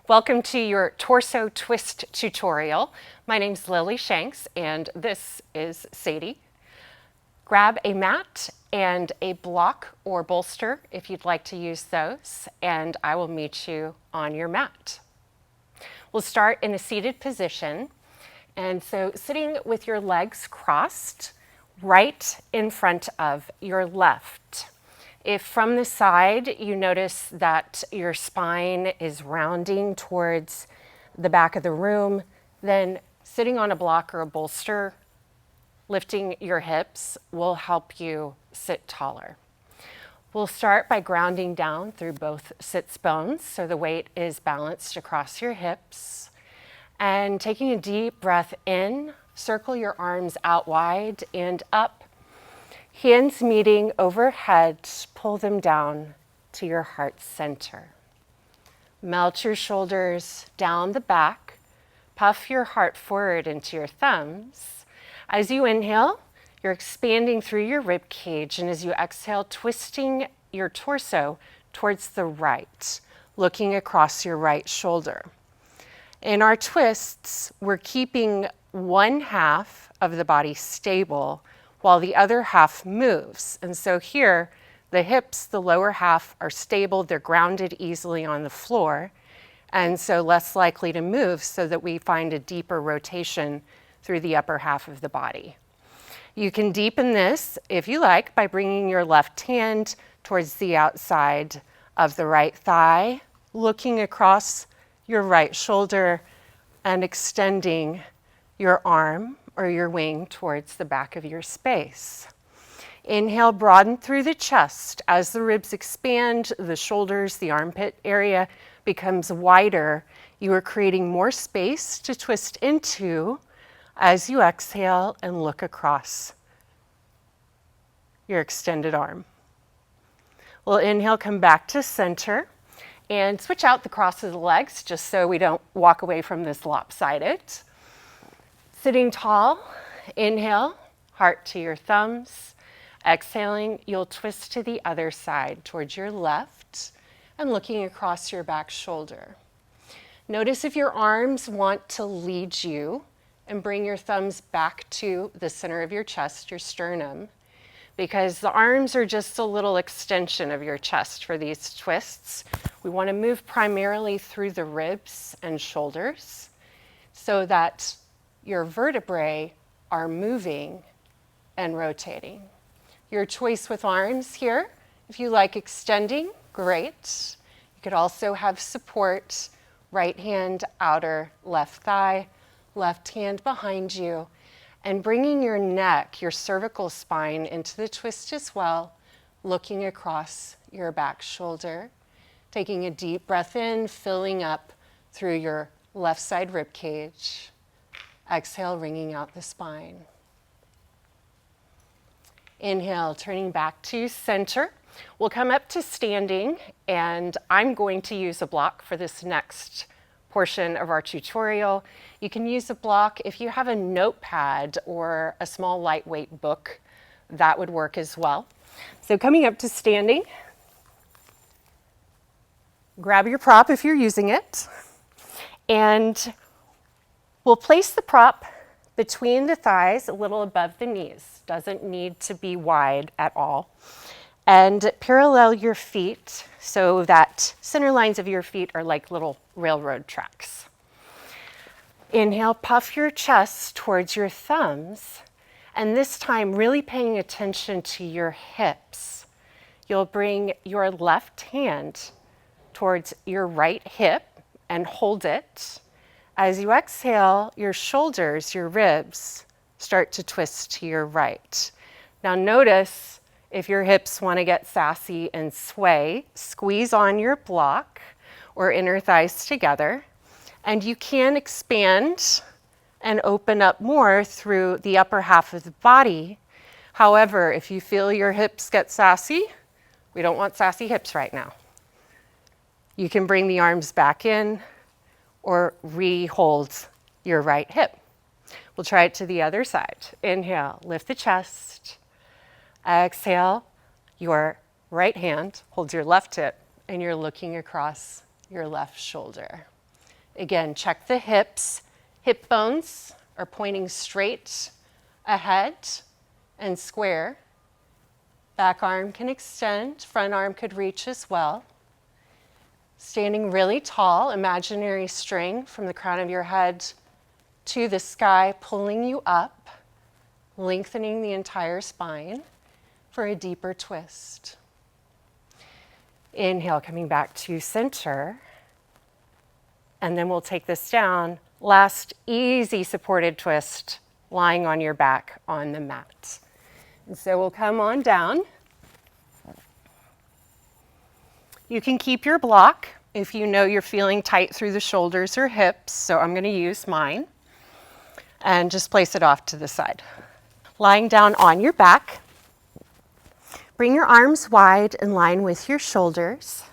Welcome to your torso twist tutorial. My name's Lily Shanks and this is Sadie. Grab a mat and a block or bolster if you'd like to use those, and I will meet you on your mat. We'll start in a seated position, and so sitting with your legs crossed right in front of your left. If from the side you notice that your spine is rounding towards the back of the room, then sitting on a block or a bolster, lifting your hips will help you sit taller. We'll start by grounding down through both sits bones so the weight is balanced across your hips. And taking a deep breath in, circle your arms out wide and up. Hands meeting overhead, pull them down to your heart center. Melt your shoulders down the back, puff your heart forward into your thumbs. As you inhale, you're expanding through your rib cage, and as you exhale, twisting your torso towards the right, looking across your right shoulder. In our twists, we're keeping one half of the body stable while the other half moves. And so here, the hips, the lower half are stable, they're grounded easily on the floor, and so less likely to move so that we find a deeper rotation through the upper half of the body. You can deepen this, if you like, by bringing your left hand towards the outside of the right thigh, looking across your right shoulder and extending your arm or your wing towards the back of your space. Inhale, broaden through the chest. As the ribs expand, the shoulders, the armpit area becomes wider. You are creating more space to twist into as you exhale and look across your extended arm. We'll inhale, come back to center, and switch out the cross of the legs just so we don't walk away from this lopsided. Sitting tall, inhale, heart to your thumbs. Exhaling, you'll twist to the other side towards your left and looking across your back shoulder. Notice if your arms want to lead you, and bring your thumbs back to the center of your chest, your sternum, because the arms are just a little extension of your chest for these twists. We want to move primarily through the ribs and shoulders so that your vertebrae are moving and rotating. Your choice with arms here, if you like extending, great. You could also have support, right hand outer left thigh, left hand behind you, and bringing your neck, your cervical spine into the twist as well, looking across your back shoulder. Taking a deep breath in, filling up through your left side rib cage. Exhale, wringing out the spine. Inhale, turning back to center. We'll come up to standing, and I'm going to use a block for this next portion of our tutorial. You can use a block if you have a notepad or a small lightweight book, that would work as well. So coming up to standing, grab your prop if you're using it, and we'll place the prop between the thighs, a little above the knees. Doesn't need to be wide at all. And parallel your feet so that center lines of your feet are like little railroad tracks. Inhale, puff your chest towards your thumbs, and this time really paying attention to your hips. You'll bring your left hand towards your right hip and hold it. As you exhale, your shoulders, your ribs, start to twist to your right. Now notice if your hips want to get sassy and sway, squeeze on your block or inner thighs together, and you can expand and open up more through the upper half of the body. However, if you feel your hips get sassy, we don't want sassy hips right now. You can bring the arms back in or re-hold your right hip. We'll try it to the other side. Inhale, lift the chest. Exhale, your right hand holds your left hip and you're looking across your left shoulder. Again, check the hips. Hip bones are pointing straight ahead and square. Back arm can extend, front arm could reach as well. Standing really tall, imaginary string from the crown of your head to the sky, pulling you up, lengthening the entire spine for a deeper twist. Inhale, coming back to center. And then we'll take this down. Last easy supported twist, lying on your back on the mat. And so we'll come on down. You can keep your block if you know you're feeling tight through the shoulders or hips. So I'm going to use mine and just place it off to the side. Lying down on your back, bring your arms wide in line with your shoulders.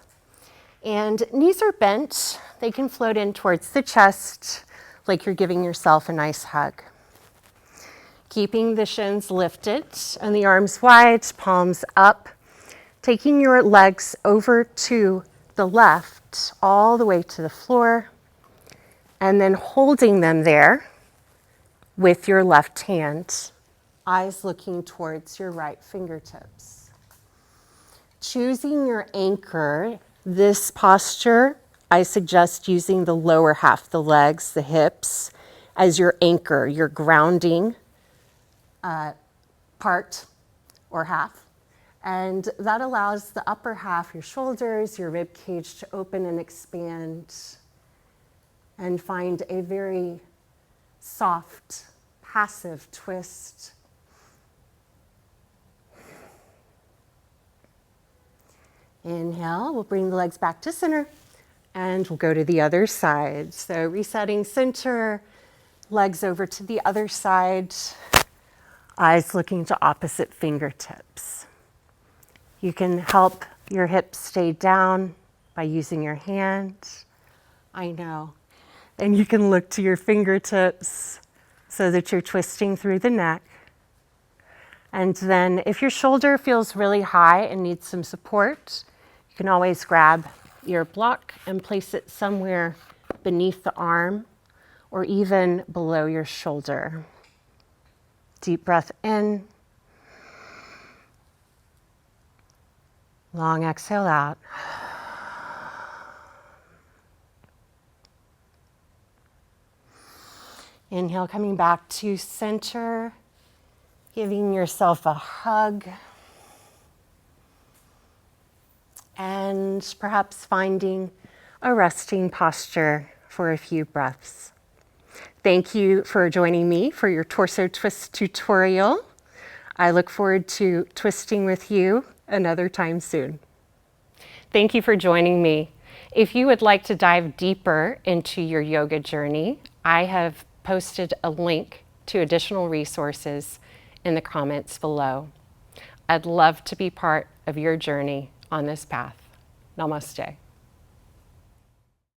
And knees are bent. They can float in towards the chest like you're giving yourself a nice hug. Keeping the shins lifted and the arms wide, palms up. Taking your legs over to the left, all the way to the floor. And then holding them there with your left hand. Eyes looking towards your right fingertips. Choosing your anchor, this posture, I suggest using the lower half, the legs, the hips, as your anchor, your grounding part or half. And that allows the upper half, your shoulders, your rib cage to open and expand and find a very soft, passive twist. Inhale, we'll bring the legs back to center and we'll go to the other side. So resetting center, legs over to the other side, eyes looking to opposite fingertips. You can help your hips stay down by using your hands. I know. And you can look to your fingertips so that you're twisting through the neck. And then if your shoulder feels really high and needs some support, you can always grab your block and place it somewhere beneath the arm or even below your shoulder. Deep breath in. Long exhale out. Inhale, coming back to center, giving yourself a hug, and perhaps finding a resting posture for a few breaths. Thank you for joining me for your torso twist tutorial. I look forward to twisting with you another time soon. Thank you for joining me. If you would like to dive deeper into your yoga journey, I have posted a link to additional resources in the comments below. I'd love to be part of your journey on this path. Namaste.